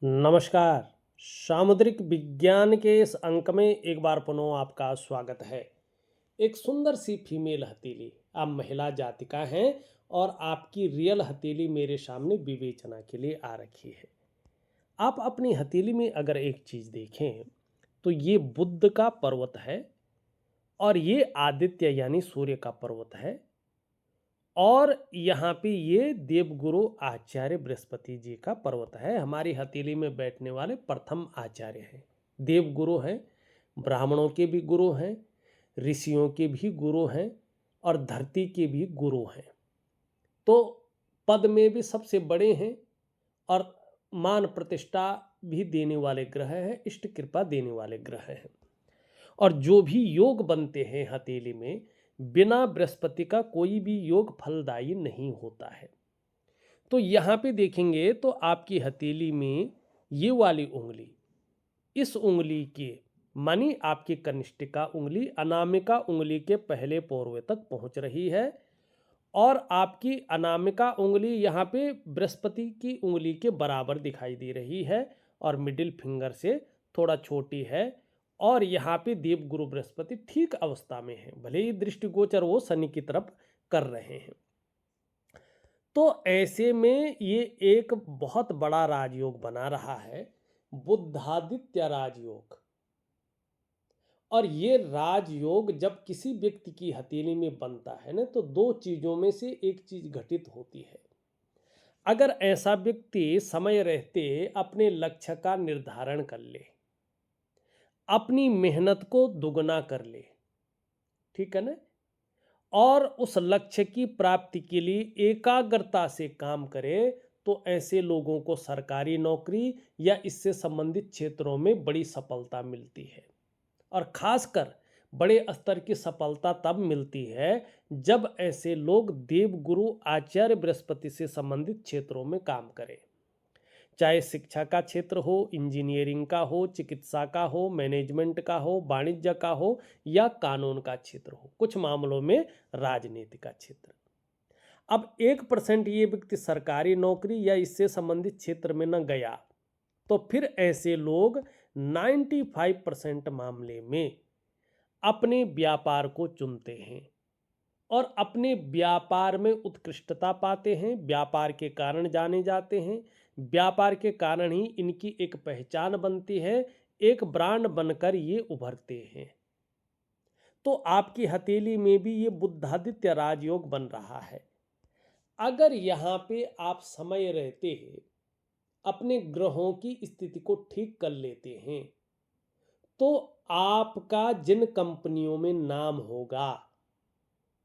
नमस्कार। सामुद्रिक विज्ञान के इस अंक में एक बार पुनः आपका स्वागत है। एक सुंदर सी फीमेल हथेली, आप महिला जातिका हैं और आपकी रियल हथेली मेरे सामने विवेचना के लिए आ रखी है। आप अपनी हथेली में अगर एक चीज देखें तो ये बुध का पर्वत है और ये आदित्य यानी सूर्य का पर्वत है और यहाँ पे ये देवगुरु आचार्य बृहस्पति जी का पर्वत है। हमारी हथेली में बैठने वाले प्रथम आचार्य हैं, देवगुरु हैं, ब्राह्मणों के भी गुरु हैं, ऋषियों के भी गुरु हैं और धरती के भी गुरु हैं। तो पद में भी सबसे बड़े हैं और मान प्रतिष्ठा भी देने वाले ग्रह हैं, इष्ट कृपा देने वाले ग्रह हैं। और जो भी योग बनते हैं हथेली में, बिना बृहस्पति का कोई भी योग फलदायी नहीं होता है। तो यहाँ पे देखेंगे तो आपकी हथेली में ये वाली उंगली, इस उंगली के मानी आपकी कनिष्ठिका उंगली अनामिका उंगली के पहले पोरवे तक पहुंच रही है और आपकी अनामिका उंगली यहाँ पे बृहस्पति की उंगली के बराबर दिखाई दे रही है और मिडिल फिंगर से थोड़ा छोटी है और यहाँ पे देवगुरु बृहस्पति ठीक अवस्था में है, भले ही दृष्टिगोचर वो शनि की तरफ कर रहे हैं। तो ऐसे में ये एक बहुत बड़ा राजयोग बना रहा है, बुद्धादित्य राजयोग। और ये राजयोग जब किसी व्यक्ति की हथेली में बनता है ना, तो दो चीजों में से एक चीज घटित होती है। अगर ऐसा व्यक्ति समय रहते अपने लक्ष्य का निर्धारण कर ले, अपनी मेहनत को दुगना कर ले, ठीक है ना, और उस लक्ष्य की प्राप्ति के लिए एकाग्रता से काम करे, तो ऐसे लोगों को सरकारी नौकरी या इससे संबंधित क्षेत्रों में बड़ी सफलता मिलती है। और खासकर बड़े स्तर की सफलता तब मिलती है जब ऐसे लोग देवगुरु आचार्य बृहस्पति से संबंधित क्षेत्रों में काम करें, चाहे शिक्षा का क्षेत्र हो, इंजीनियरिंग का हो, चिकित्सा का हो, मैनेजमेंट का हो, वाणिज्य का हो या कानून का क्षेत्र हो, कुछ मामलों में राजनीति का क्षेत्र। अब 1% ये व्यक्ति सरकारी नौकरी या इससे संबंधित क्षेत्र में न गया, तो फिर ऐसे लोग 95% मामले में अपने व्यापार को चुनते हैं और अपने व्यापार में उत्कृष्टता पाते हैं, व्यापार के कारण जाने जाते हैं, व्यापार के कारण ही इनकी एक पहचान बनती है, एक ब्रांड बनकर ये उभरते हैं। तो आपकी हथेली में भी ये बुद्धादित्य राजयोग बन रहा है। अगर यहाँ पे आप समय रहते हैं अपने ग्रहों की स्थिति को ठीक कर लेते हैं, तो आपका जिन कंपनियों में नाम होगा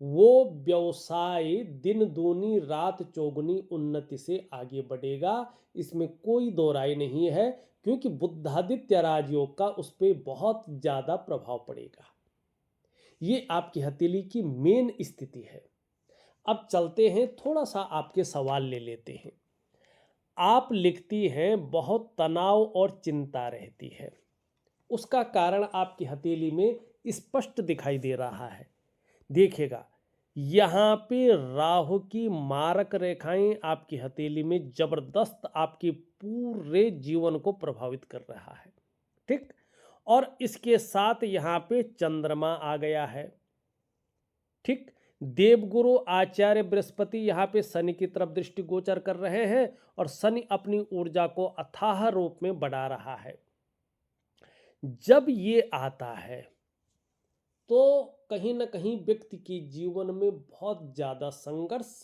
वो व्यवसाय दिन दूनी रात चौगुनी उन्नति से आगे बढ़ेगा, इसमें कोई दो राय नहीं है, क्योंकि बुद्धादित्य राजयोग का उस पर बहुत ज़्यादा प्रभाव पड़ेगा। ये आपकी हथेली की मेन स्थिति है। अब चलते हैं, थोड़ा सा आपके सवाल ले लेते हैं। आप लिखती हैं बहुत तनाव और चिंता रहती है, उसका कारण आपकी हथेली में स्पष्ट दिखाई दे रहा है। देखिएगा, यहाँ पे राहु की मारक रेखाएं आपकी हथेली में जबरदस्त आपके पूरे जीवन को प्रभावित कर रहा है, ठीक। और इसके साथ यहाँ पे चंद्रमा आ गया है, ठीक। देवगुरु आचार्य बृहस्पति यहाँ पे शनि की तरफ दृष्टिगोचर कर रहे हैं और शनि अपनी ऊर्जा को अथाह रूप में बढ़ा रहा है। जब ये आता है तो कहीं ना कहीं व्यक्ति के जीवन में बहुत ज़्यादा संघर्ष,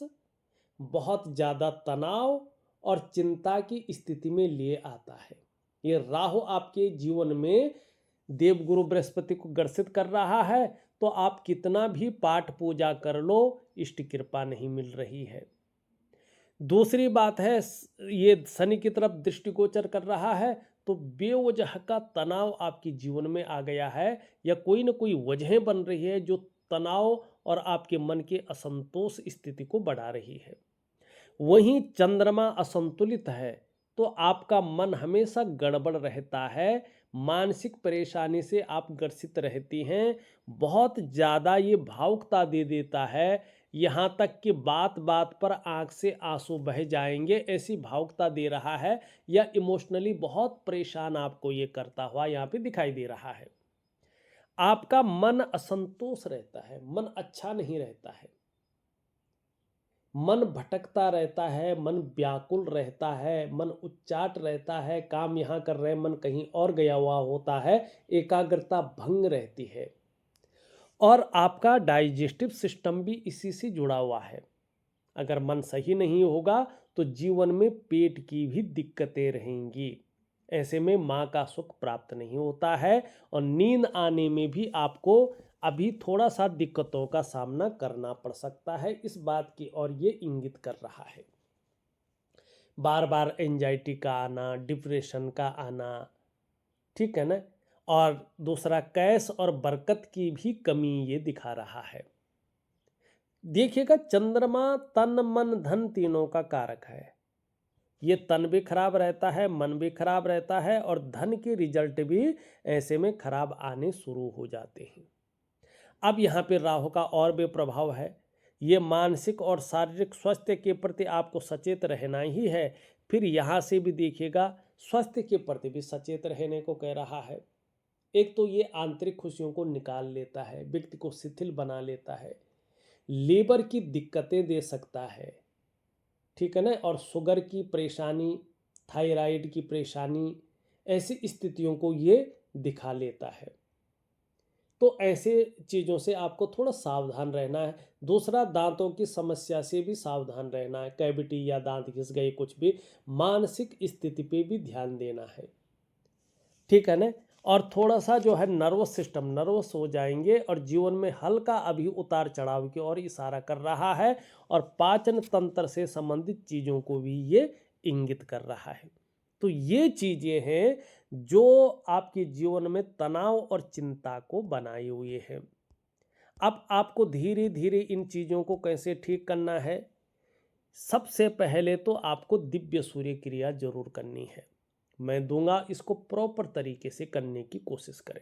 बहुत ज़्यादा तनाव और चिंता की स्थिति में ले आता है। ये राहु आपके जीवन में देवगुरु बृहस्पति को ग्रसित कर रहा है, तो आप कितना भी पाठ पूजा कर लो, इष्ट कृपा नहीं मिल रही है। दूसरी बात है, ये शनि की तरफ दृष्टिगोचर कर रहा है, तो बेवजह का तनाव आपके जीवन में आ गया है या कोई ना कोई वजह बन रही है जो तनाव और आपके मन के असंतोष स्थिति को बढ़ा रही है। वहीं चंद्रमा असंतुलित है तो आपका मन हमेशा गड़बड़ रहता है, मानसिक परेशानी से आप ग्रसित रहती हैं, बहुत ज़्यादा ये भावुकता दे देता है, यहाँ तक कि बात बात पर आंख से आंसू बह जाएंगे, ऐसी भावुकता दे रहा है, या इमोशनली बहुत परेशान आपको ये करता हुआ यहाँ पे दिखाई दे रहा है। आपका मन असंतोष रहता है, मन अच्छा नहीं रहता है, मन भटकता रहता है, मन व्याकुल रहता है, मन उच्चाट रहता है, काम यहाँ कर रहे मन कहीं और गया हुआ होता है, एकाग्रता भंग रहती है। और आपका डाइजेस्टिव सिस्टम भी इसी से जुड़ा हुआ है। अगर मन सही नहीं होगा तो जीवन में पेट की भी दिक्कतें रहेंगी। ऐसे में माँ का सुख प्राप्त नहीं होता है, और नींद आने में भी आपको अभी थोड़ा सा दिक्कतों का सामना करना पड़ सकता है। इस बात की ओर ये इंगित कर रहा है। बार बार एंजाइटी का आना, डिप्रेशन का आना, ठीक है ना। और दूसरा, कैश और बरकत की भी कमी ये दिखा रहा है। देखिएगा, चंद्रमा तन मन धन तीनों का कारक है। ये तन भी खराब रहता है, मन भी खराब रहता है, और धन के रिजल्ट भी ऐसे में खराब आने शुरू हो जाते हैं। अब यहाँ पे राहु का और भी प्रभाव है। ये मानसिक और शारीरिक स्वास्थ्य के प्रति आपको सचेत रहना ही है। फिर यहाँ से भी देखिएगा, स्वास्थ्य के प्रति भी सचेत रहने को कह रहा है। एक तो ये आंतरिक खुशियों को निकाल लेता है, व्यक्ति को शिथिल बना लेता है, लीवर की दिक्कतें दे सकता है, ठीक है ना। और शुगर की परेशानी, थायराइड की परेशानी, ऐसी स्थितियों को ये दिखा लेता है। तो ऐसे चीज़ों से आपको थोड़ा सावधान रहना है। दूसरा, दांतों की समस्या से भी सावधान रहना है। कैविटी या दांत घिस गए, कुछ भी, मानसिक स्थिति पे भी ध्यान देना है, ठीक है ना। और थोड़ा सा जो है नर्वस सिस्टम, नर्वस हो जाएंगे, और जीवन में हल्का अभी उतार चढ़ाव की ओर इशारा कर रहा है। और पाचन तंत्र से संबंधित चीज़ों को भी ये इंगित कर रहा है। तो ये चीज़ें हैं जो आपके जीवन में तनाव और चिंता को बनाए हुए हैं। अब आपको धीरे धीरे इन चीज़ों को कैसे ठीक करना है। सबसे पहले तो आपको दिव्य सूर्य क्रिया जरूर करनी है। मैं दूंगा, इसको प्रॉपर तरीके से करने की कोशिश करें।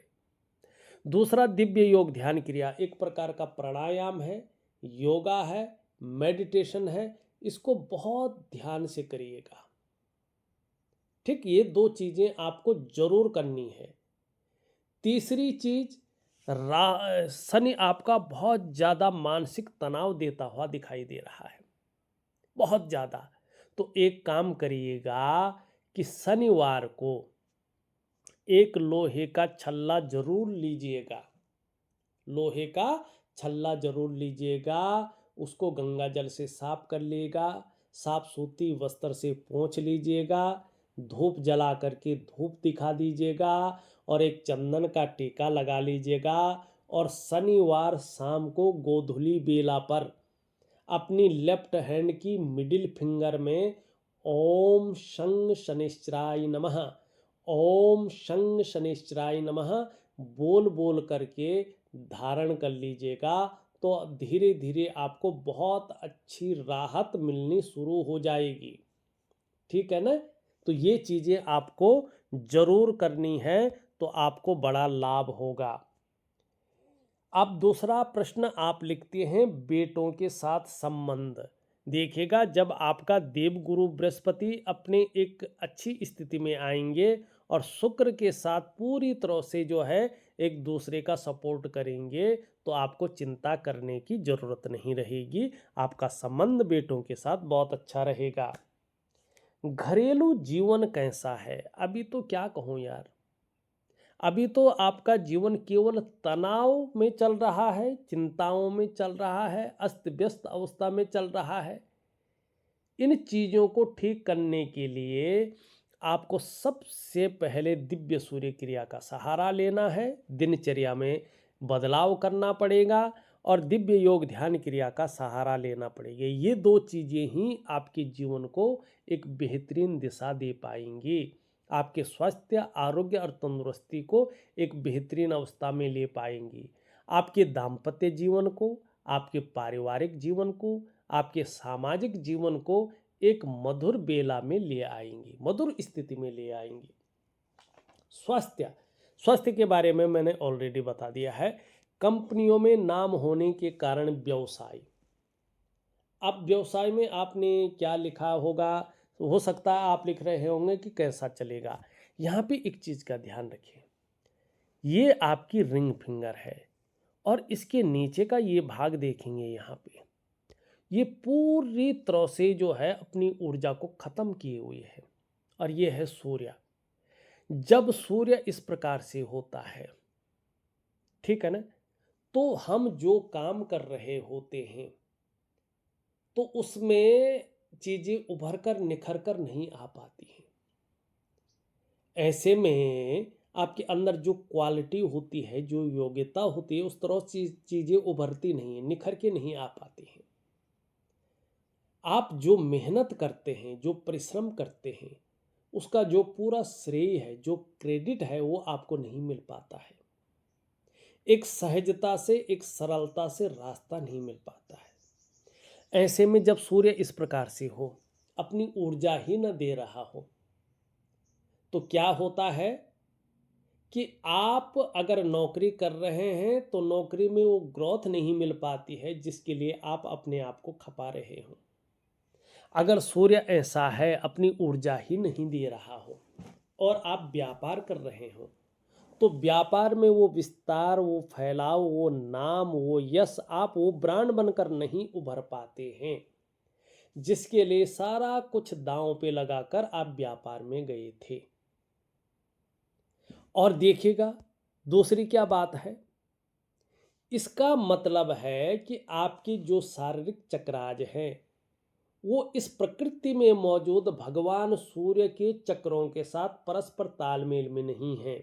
दूसरा, दिव्य योग ध्यान क्रिया एक प्रकार का प्राणायाम है, योगा है, मेडिटेशन है। इसको बहुत ध्यान से करिएगा, ठीक। ये दो चीजें आपको जरूर करनी है। तीसरी चीज, शनि आपका बहुत ज्यादा मानसिक तनाव देता हुआ दिखाई दे रहा है, बहुत ज्यादा। तो एक काम करिएगा कि शनिवार को एक लोहे का छल्ला जरूर लीजिएगा, लोहे का छल्ला जरूर लीजिएगा। उसको गंगा जल से साफ कर लीजिएगा, साफ सूती वस्त्र से पोंछ लीजिएगा, धूप जला करके धूप दिखा दीजिएगा, और एक चंदन का टीका लगा लीजिएगा। और शनिवार शाम को गोधूली बेला पर अपनी लेफ्ट हैंड की मिडिल फिंगर में ओम शं शनिश्चराय नमः, ओम शं शनिश्चराय नमः बोल बोल करके धारण कर लीजिएगा। तो धीरे धीरे आपको बहुत अच्छी राहत मिलनी शुरू हो जाएगी, ठीक है ना। तो ये चीज़ें आपको जरूर करनी है, तो आपको बड़ा लाभ होगा। अब दूसरा प्रश्न आप लिखते हैं, बेटों के साथ संबंध। देखिएगा, जब आपका देवगुरु बृहस्पति अपने एक अच्छी स्थिति में आएंगे और शुक्र के साथ पूरी तरह से जो है एक दूसरे का सपोर्ट करेंगे, तो आपको चिंता करने की ज़रूरत नहीं रहेगी। आपका संबंध बेटों के साथ बहुत अच्छा रहेगा। घरेलू जीवन कैसा है? अभी तो क्या कहूँ यार, अभी तो आपका जीवन केवल तनाव में चल रहा है, चिंताओं में चल रहा है, अस्त व्यस्त अवस्था में चल रहा है। इन चीज़ों को ठीक करने के लिए आपको सबसे पहले दिव्य सूर्य क्रिया का सहारा लेना है, दिनचर्या में बदलाव करना पड़ेगा, और दिव्य योग ध्यान क्रिया का सहारा लेना पड़ेगा। ये दो चीज़ें ही आपके जीवन को एक बेहतरीन दिशा दे पाएंगी, आपके स्वास्थ्य, आरोग्य और तंदुरुस्ती को एक बेहतरीन अवस्था में ले पाएंगी, आपके दाम्पत्य जीवन को, आपके पारिवारिक जीवन को, आपके सामाजिक जीवन को एक मधुर बेला में ले आएंगी, मधुर स्थिति में ले आएंगी। स्वास्थ्य, स्वास्थ्य के बारे में मैंने ऑलरेडी बता दिया है। कंपनियों में नाम होने के कारण व्यवसाय, अब व्यवसाय में आपने क्या लिखा होगा, हो सकता है आप लिख रहे होंगे कि कैसा चलेगा। यहाँ पे एक चीज़ का ध्यान रखिए, ये आपकी रिंग फिंगर है और इसके नीचे का ये भाग देखेंगे यहाँ पे, ये पूरी तरह से जो है अपनी ऊर्जा को खत्म किए हुए है। और ये है सूर्य। जब सूर्य इस प्रकार से होता है, ठीक है ना, तो हम जो काम कर रहे होते हैं तो उसमें चीजें उभर कर निखर कर नहीं आ पाती हैं। ऐसे में आपके अंदर जो क्वालिटी होती है, जो योग्यता होती है, उस तरह से चीजें उभरती नहीं है, निखर के नहीं आ पाती हैं। आप जो मेहनत करते हैं, जो परिश्रम करते हैं, उसका जो पूरा श्रेय है, जो क्रेडिट है, वो आपको नहीं मिल पाता है। एक सहजता से, एक सरलता से रास्ता नहीं मिल पाता है। ऐसे में जब सूर्य इस प्रकार से हो, अपनी ऊर्जा ही न दे रहा हो, तो क्या होता है कि आप अगर नौकरी कर रहे हैं तो नौकरी में वो ग्रोथ नहीं मिल पाती है जिसके लिए आप अपने आप को खपा रहे हो। अगर सूर्य ऐसा है, अपनी ऊर्जा ही नहीं दे रहा हो और आप व्यापार कर रहे हो, तो व्यापार में वो विस्तार, वो फैलाव, वो नाम, वो यश, आप वो ब्रांड बनकर नहीं उभर पाते हैं जिसके लिए सारा कुछ दांव पे लगाकर आप व्यापार में गए थे। और देखिएगा दूसरी क्या बात है, इसका मतलब है कि आपकी जो शारीरिक चक्राज है वो इस प्रकृति में मौजूद भगवान सूर्य के चक्रों के साथ परस्पर तालमेल में नहीं है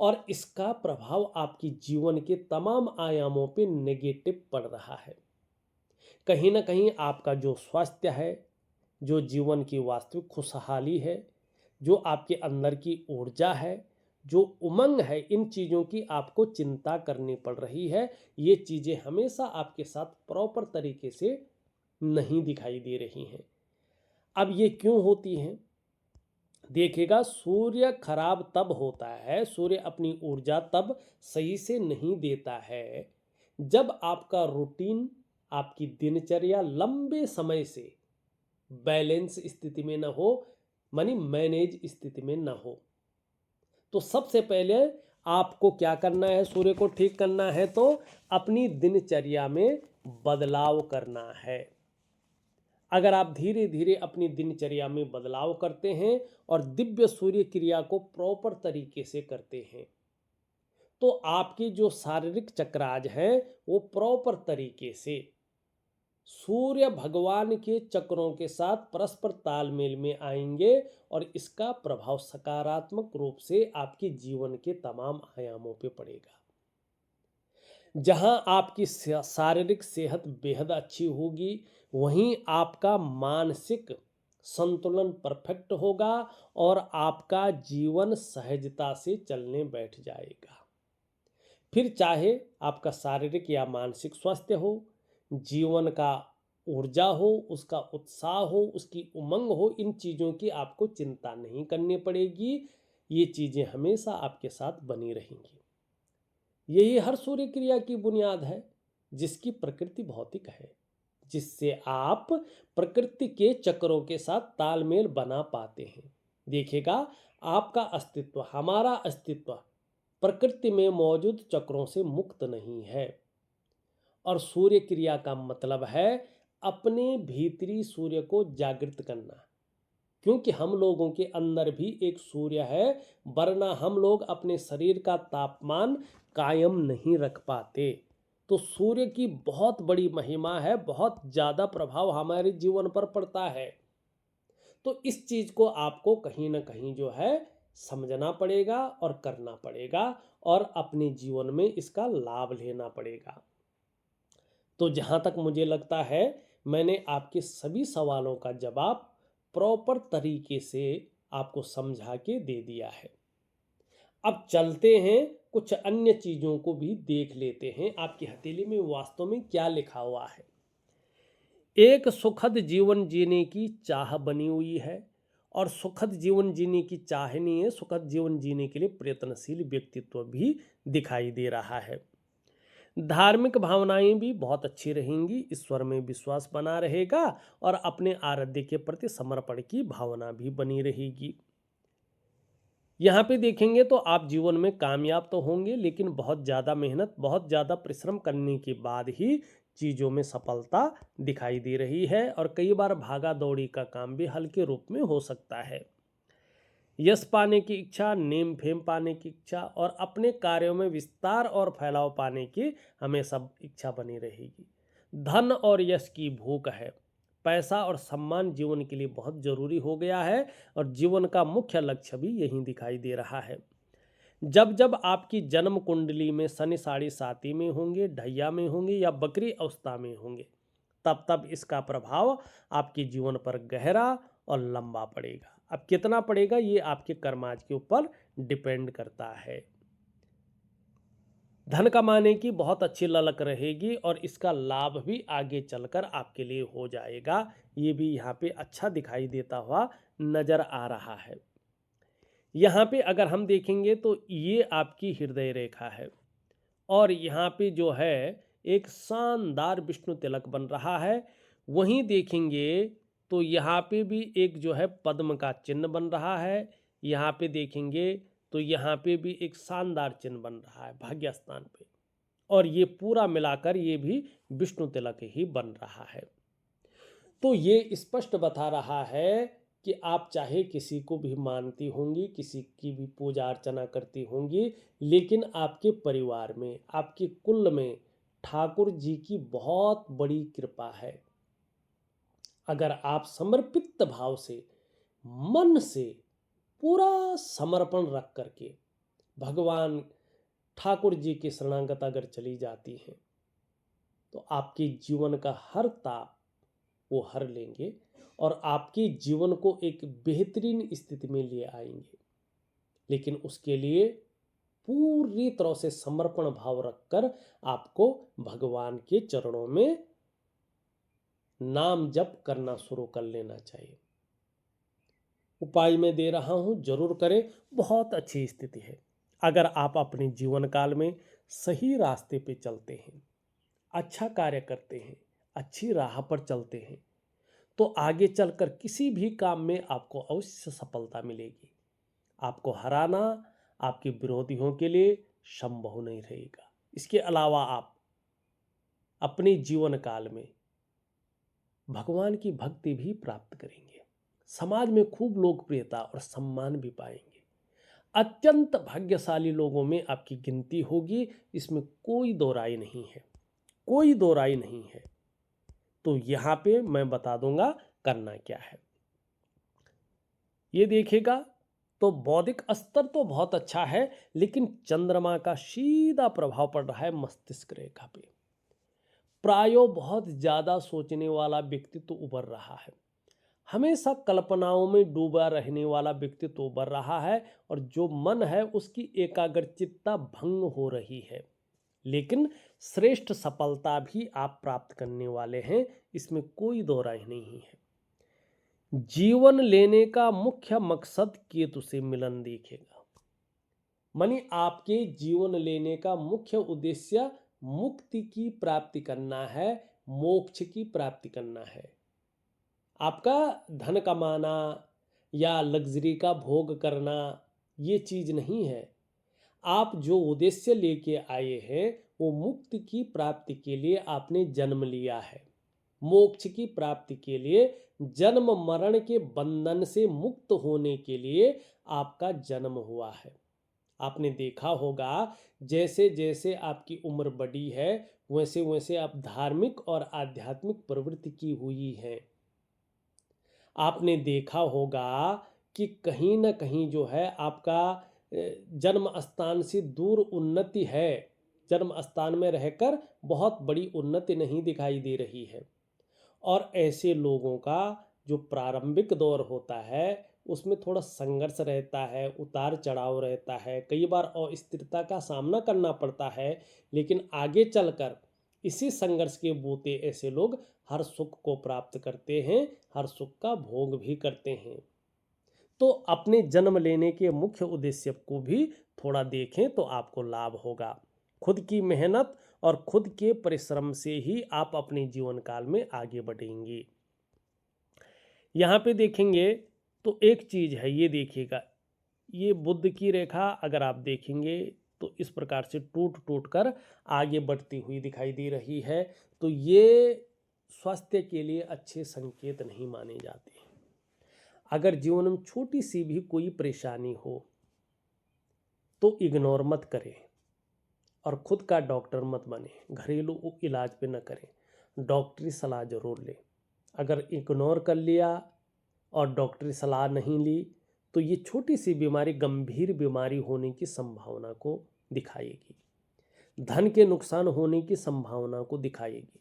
और इसका प्रभाव आपकी जीवन के तमाम आयामों पे नेगेटिव पड़ रहा है। कहीं ना कहीं आपका जो स्वास्थ्य है, जो जीवन की वास्तविक खुशहाली है, जो आपके अंदर की ऊर्जा है, जो उमंग है, इन चीज़ों की आपको चिंता करनी पड़ रही है। ये चीज़ें हमेशा आपके साथ प्रॉपर तरीके से नहीं दिखाई दे रही हैं। अब ये क्यों होती हैं? देखिएगा, सूर्य खराब तब होता है, सूर्य अपनी ऊर्जा तब सही से नहीं देता है जब आपका रूटीन, आपकी दिनचर्या लंबे समय से बैलेंस स्थिति में न हो, मानी मैनेज स्थिति में न हो। तो सबसे पहले आपको क्या करना है, सूर्य को ठीक करना है तो अपनी दिनचर्या में बदलाव करना है। अगर आप धीरे धीरे अपनी दिनचर्या में बदलाव करते हैं और दिव्य सूर्य क्रिया को प्रॉपर तरीके से करते हैं तो आपकी जो शारीरिक चक्राज है वो प्रॉपर तरीके से सूर्य भगवान के चक्रों के साथ परस्पर तालमेल में आएंगे और इसका प्रभाव सकारात्मक रूप से आपके जीवन के तमाम आयामों पे पड़ेगा। जहां आपकी शारीरिक सेहत बेहद अच्छी होगी, वहीं आपका मानसिक संतुलन परफेक्ट होगा और आपका जीवन सहजता से चलने बैठ जाएगा। फिर चाहे आपका शारीरिक या मानसिक स्वास्थ्य हो, जीवन का ऊर्जा हो, उसका उत्साह हो, उसकी उमंग हो, इन चीज़ों की आपको चिंता नहीं करनी पड़ेगी। ये चीज़ें हमेशा आपके साथ बनी रहेंगी। यही हर सूर्य क्रिया की बुनियाद है, जिसकी प्रकृति भौतिक है, जिससे आप प्रकृति के चक्रों के साथ तालमेल बना पाते हैं। देखिएगा, आपका अस्तित्व, हमारा अस्तित्व प्रकृति में मौजूद चक्रों से मुक्त नहीं है। और सूर्य क्रिया का मतलब है अपने भीतरी सूर्य को जागृत करना, क्योंकि हम लोगों के अंदर भी एक सूर्य है, वरना हम लोग अपने शरीर का तापमान कायम नहीं रख पाते। तो सूर्य की बहुत बड़ी महिमा है, बहुत ज़्यादा प्रभाव हमारे जीवन पर पड़ता है। तो इस चीज़ को आपको कहीं ना कहीं जो है समझना पड़ेगा और करना पड़ेगा और अपने जीवन में इसका लाभ लेना पड़ेगा। तो जहाँ तक मुझे लगता है मैंने आपके सभी सवालों का जवाब प्रॉपर तरीके से आपको समझा के दे दिया है। अब चलते हैं, कुछ अन्य चीज़ों को भी देख लेते हैं आपकी हथेली में वास्तव में क्या लिखा हुआ है। एक सुखद जीवन जीने की चाह बनी हुई है और सुखद जीवन जीने की चाह नहीं है, सुखद जीवन जीने के लिए प्रयत्नशील व्यक्तित्व भी दिखाई दे रहा है। धार्मिक भावनाएं भी बहुत अच्छी रहेंगी, ईश्वर में विश्वास बना रहेगा और अपने आराध्य के प्रति समर्पण की भावना भी बनी रहेगी। यहाँ पे देखेंगे तो आप जीवन में कामयाब तो होंगे, लेकिन बहुत ज़्यादा मेहनत, बहुत ज़्यादा परिश्रम करने के बाद ही चीज़ों में सफलता दिखाई दे रही है और कई बार भागा दौड़ी का काम भी हल्के रूप में हो सकता है। यश पाने की इच्छा, नेम फेम पाने की इच्छा और अपने कार्यों में विस्तार और फैलाव पाने की हमेशा इच्छा बनी रहेगी। धन और यश की भूख है। पैसा और सम्मान जीवन के लिए बहुत जरूरी हो गया है और जीवन का मुख्य लक्ष्य भी यही दिखाई दे रहा है। जब जब आपकी जन्म कुंडली में शनि साढ़े साती में होंगे, ढैया में होंगे या बकरी अवस्था में होंगे, तब तब इसका प्रभाव आपके जीवन पर गहरा और लंबा पड़ेगा। अब कितना पड़ेगा ये आपके कर्माज के ऊपर डिपेंड करता है। धन कमाने की बहुत अच्छी ललक रहेगी और इसका लाभ भी आगे चलकर आपके लिए हो जाएगा। ये भी यहाँ पे अच्छा दिखाई देता हुआ नजर आ रहा है। यहाँ पे अगर हम देखेंगे तो ये आपकी हृदय रेखा है और यहाँ पे जो है एक शानदार विष्णु तिलक बन रहा है। वहीं देखेंगे तो यहाँ पे भी एक जो है पद्म का चिन्ह बन रहा है। यहाँ पे देखेंगे तो यहाँ पे भी एक शानदार चिन्ह बन रहा है भाग्य स्थान पे, और ये पूरा मिलाकर ये भी विष्णु तिलक ही बन रहा है। तो ये स्पष्ट बता रहा है कि आप चाहे किसी को भी मानती होंगी, किसी की भी पूजा अर्चना करती होंगी, लेकिन आपके परिवार में, आपके कुल में ठाकुर जी की बहुत बड़ी कृपा है। अगर आप समर्पित भाव से, मन से पूरा समर्पण रख करके भगवान ठाकुर जी के शरणागत अगर चली जाती हैं तो आपके जीवन का हर ताप वो हर लेंगे और आपके जीवन को एक बेहतरीन स्थिति में ले आएंगे। लेकिन उसके लिए पूरी तरह से समर्पण भाव रखकर आपको भगवान के चरणों में नाम जप करना शुरू कर लेना चाहिए। उपाय मैं दे रहा हूं, जरूर करें, बहुत अच्छी स्थिति है। अगर आप अपने जीवन काल में सही रास्ते पे चलते हैं, अच्छा कार्य करते हैं, अच्छी राह पर चलते हैं, तो आगे चलकर किसी भी काम में आपको अवश्य सफलता मिलेगी। आपको हराना आपके विरोधियों के लिए संभव नहीं रहेगा। इसके अलावा आप अपने जीवन काल में भगवान की भक्ति भी प्राप्त करेंगे, समाज में खूब लोकप्रियता और सम्मान भी पाएंगे। अत्यंत भाग्यशाली लोगों में आपकी गिनती होगी, इसमें कोई दो राय नहीं है, कोई दो राय नहीं है। तो यहाँ पे मैं बता दूंगा करना क्या है। ये देखिएगा तो बौद्धिक स्तर तो बहुत अच्छा है, लेकिन चंद्रमा का सीधा प्रभाव पड़ रहा है मस्तिष्क रेखा पे। प्रायो बहुत ज्यादा सोचने वाला व्यक्तित्व उभर रहा है, हमेशा कल्पनाओं में डूबा रहने वाला व्यक्तित्व उभर रहा है और जो मन है उसकी एकाग्रचित्ता भंग हो रही है। लेकिन श्रेष्ठ सफलता भी आप प्राप्त करने वाले हैं, इसमें कोई दो राय नहीं है। जीवन लेने का मुख्य मकसद केतु से मिलन दिखेगा, मानी आपके जीवन लेने का मुख्य उद्देश्य मुक्ति की प्राप्ति करना है, मोक्ष की प्राप्ति करना है। आपका धन कमाना या लग्जरी का भोग करना ये चीज नहीं है। आप जो उद्देश्य लेके आए हैं वो मुक्ति की प्राप्ति के लिए आपने जन्म लिया है, मोक्ष की प्राप्ति के लिए, जन्म मरण के बंधन से मुक्त होने के लिए आपका जन्म हुआ है। आपने देखा होगा जैसे जैसे आपकी उम्र बढ़ी है वैसे वैसे आप धार्मिक और आध्यात्मिक प्रवृत्ति की हुई है। आपने देखा होगा कि कहीं ना कहीं जो है आपका जन्म स्थान से दूर उन्नति है, जन्म स्थान में रहकर बहुत बड़ी उन्नति नहीं दिखाई दे रही है। और ऐसे लोगों का जो प्रारंभिक दौर होता है उसमें थोड़ा संघर्ष रहता है, उतार चढ़ाव रहता है, कई बार अस्थिरता का सामना करना पड़ता है, लेकिन आगे चलकर इसी संघर्ष के बूते ऐसे लोग हर सुख को प्राप्त करते हैं, हर सुख का भोग भी करते हैं। तो अपने जन्म लेने के मुख्य उद्देश्य को भी थोड़ा देखें तो आपको लाभ होगा। खुद की मेहनत और खुद के परिश्रम से ही आप अपने जीवन काल में आगे बढ़ेंगे। यहाँ पे देखेंगे तो एक चीज़ है, ये देखिएगा, ये बुद्ध की रेखा अगर आप देखेंगे तो इस प्रकार से टूट टूट कर आगे बढ़ती हुई दिखाई दे रही है। तो ये स्वास्थ्य के लिए अच्छे संकेत नहीं माने जाते। अगर जीवन में छोटी सी भी कोई परेशानी हो तो इग्नोर मत करें और खुद का डॉक्टर मत बने, घरेलू इलाज पे न करें, डॉक्टरी सलाह जरूर लें। अगर इग्नोर कर लिया और डॉक्टरी सलाह नहीं ली तो ये छोटी सी बीमारी गंभीर बीमारी होने की संभावना को दिखाएगी, धन के नुकसान होने की संभावना को दिखाएगी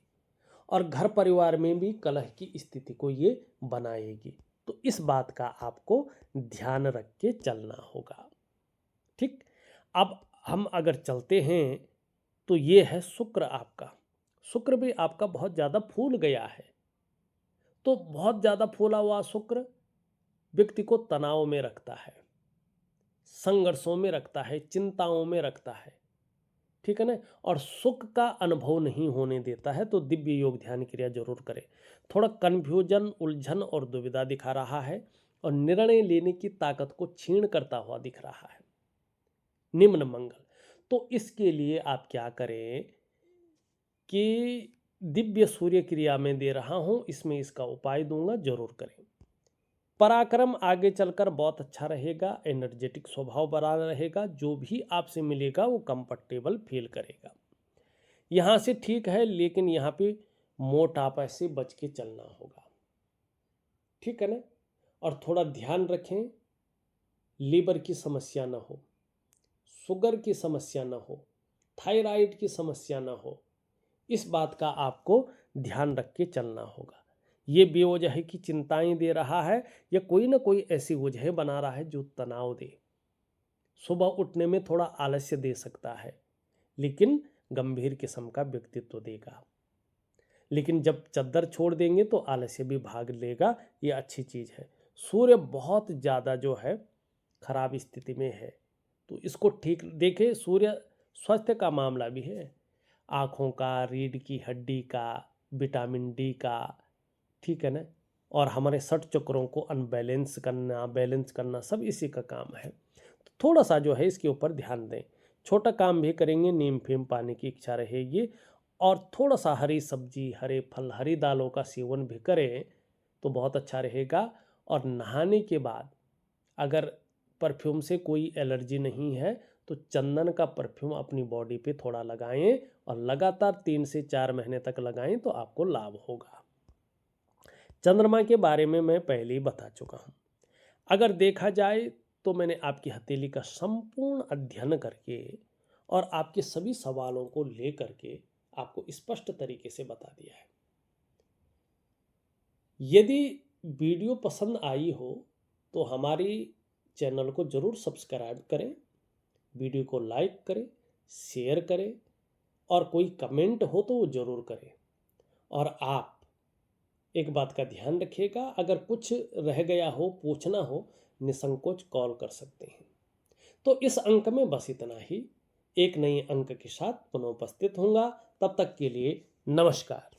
और घर परिवार में भी कलह की स्थिति को ये बनाएगी। तो इस बात का आपको ध्यान रख के चलना होगा। ठीक, अब हम अगर चलते हैं तो ये है शुक्र। आपका शुक्र भी आपका बहुत ज़्यादा फूल गया है। तो बहुत ज़्यादा फूला हुआ शुक्र व्यक्ति को तनाव में रखता है, संघर्षों में रखता है, चिंताओं में रखता है, ठीक है ना, और सुख का अनुभव नहीं होने देता है। तो दिव्य योग ध्यान क्रिया जरूर करें। थोड़ा कन्फ्यूजन, उलझन और दुविधा दिखा रहा है और निर्णय लेने की ताकत को क्षीण करता हुआ दिख रहा है, निम्न मंगल। तो इसके लिए आप क्या करें कि दिव्य सूर्य क्रिया में दे रहा हूं, इसमें इसका उपाय दूंगा, जरूर करें। पराक्रम आगे चलकर बहुत अच्छा रहेगा, एनर्जेटिक स्वभाव बना रहेगा, जो भी आपसे मिलेगा वो कंफर्टेबल फील करेगा। यहाँ से ठीक है, लेकिन यहाँ पे मोटापा से बच के चलना होगा, ठीक है ना। और थोड़ा ध्यान रखें, लीवर की समस्या ना हो, शुगर की समस्या ना हो, थायराइड की समस्या ना हो, इस बात का आपको ध्यान रख के चलना होगा। ये बेवजह की चिंताएं दे रहा है या कोई ना कोई ऐसी वजह बना रहा है जो तनाव दे। सुबह उठने में थोड़ा आलस्य दे सकता है, लेकिन गंभीर किस्म का व्यक्तित्व देगा। लेकिन जब चद्दर छोड़ देंगे तो आलस्य भी भाग लेगा, ये अच्छी चीज़ है। सूर्य बहुत ज़्यादा जो है खराब स्थिति में है, तो इसको ठीक देखें। सूर्य स्वास्थ्य का मामला भी है, आँखों का, रीढ़ की हड्डी का, विटामिन डी का, ठीक है ना, और हमारे षट चक्रों को अनबैलेंस करना, बैलेंस करना, सब इसी का काम है। तो थोड़ा सा जो है इसके ऊपर ध्यान दें। छोटा काम भी करेंगे, नीम फेम पाने की इच्छा रहेगी, और थोड़ा सा हरी सब्जी, हरे फल, हरी दालों का सेवन भी करें तो बहुत अच्छा रहेगा। और नहाने के बाद अगर परफ्यूम से कोई एलर्जी नहीं है तो चंदन का परफ्यूम अपनी बॉडी पे थोड़ा लगाएं और लगातार 3 से 4 महीने तक लगाएं तो आपको लाभ होगा। चंद्रमा के बारे में मैं पहले ही बता चुका हूँ। अगर देखा जाए तो मैंने आपकी हथेली का संपूर्ण अध्ययन करके और आपके सभी सवालों को लेकर के आपको स्पष्ट तरीके से बता दिया है। यदि वीडियो पसंद आई हो तो हमारी चैनल को जरूर सब्सक्राइब करें, वीडियो को लाइक करें, शेयर करें, और कोई कमेंट हो तो वो जरूर करें। और आप एक बात का ध्यान रखिएगा, अगर कुछ रह गया हो, पूछना हो, निसंकोच कॉल कर सकते हैं। तो इस अंक में बस इतना ही। एक नए अंक के साथ पुनः उपस्थित होऊंगा, तब तक के लिए नमस्कार।